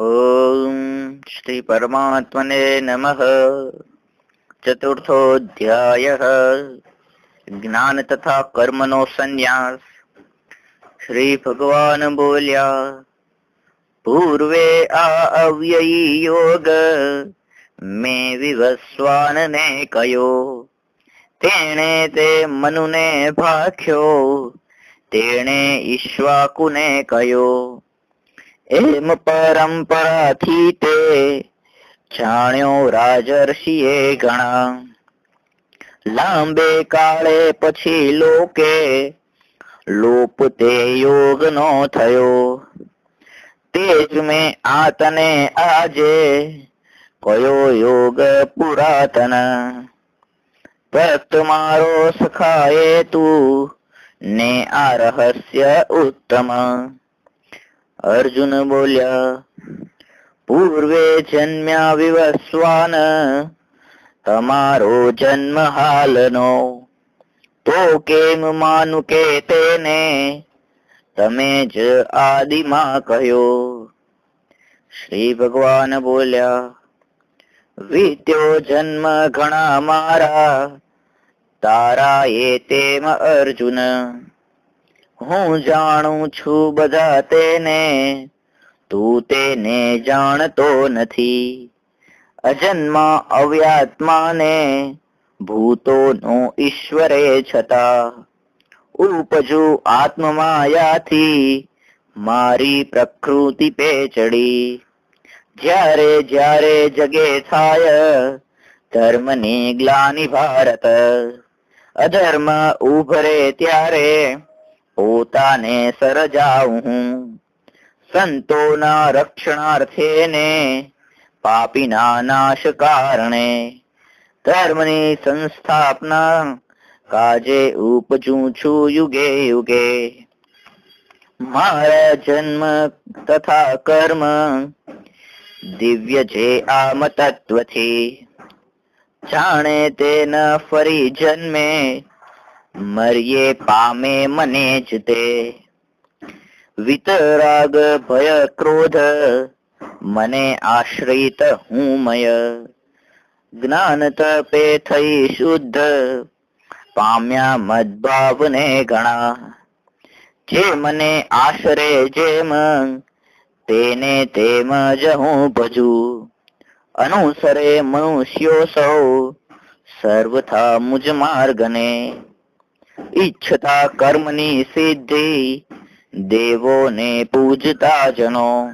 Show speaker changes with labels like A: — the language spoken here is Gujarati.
A: ओम श्री परमात्मने नमः। चतुर्थोऽध्यायः ज्ञान तथा कर्मनो संन्यास। श्री भगवान बोल्या, पूर्वे આ અવ્યયી યોગ મેં વિવસ્વાનને કયો, તેણે તે મનુને ભાખ્યો, તેણે ઈક્ષ્વાકુને કયો. એમ પરંપરાથી તે જાણ્યો રાજર્ષિએ ઘણા. લાંબે કાળે પછી લોકે લોપ તે યોગનો થયો. તેજ મેં આ તને આજે કયો યોગ પુરાતન. ભક્ત મારો સખાએ તું ને આ રહસ્ય ઉત્તમ. અર્જુન બોલ્યા, પૂર્વે જન્મ્યા વિવસ્વાન, તમારો જન્મ હાલનો. તો કેમ માનું કે તેને તમે જ આદિમાં કહ્યો. શ્રી ભગવાન બોલ્યા, વીત્યો જન્મ ઘણા મારા, તારા એ તેમ અર્જુન. હું જાણું છું બધા તેને, તું તેને જાણતો નથી. અજન્મા અવ્યાત્માને ભૂતોનો ઈશ્વરે છતાં, ઉપજુ આત્મમાયાથી મારી પ્રકૃતિ પે ચડી. જ્યારે જ્યારે જગે થાય ધર્મની ગ્લાનિ ભારત, અધર્મ ઉભરે ત્યારે પોતાને સર્જાવું. સંતોના રક્ષણાર્થે ને પાપીના નાશ કારણે, ધર્મની સંસ્થાપના કાજે ઉપજું છું યુગે યુગે. મારા જન્મ તથા કર્મ દિવ્ય છે આમ તત્વથી. જાણે તે ન ફરી જન્મે, મર્યે પામે મને જ તે. વિતરાગ ભય ક્રોધ મને આશ્રિત હું મય. જ્ઞાન તપે થઈ શુદ્ધ, પામ્યા મદભાવને ઘણા. જે મને આશરે જેમ, તેને તેમ જ હું ભજું. અનુસરે મનુષ્યો સૌ, સર્વથા મુજ માર્ગને. ઈચ્છતા કર્મની સિદ્ધિ, દેવોને પૂજતા જનો.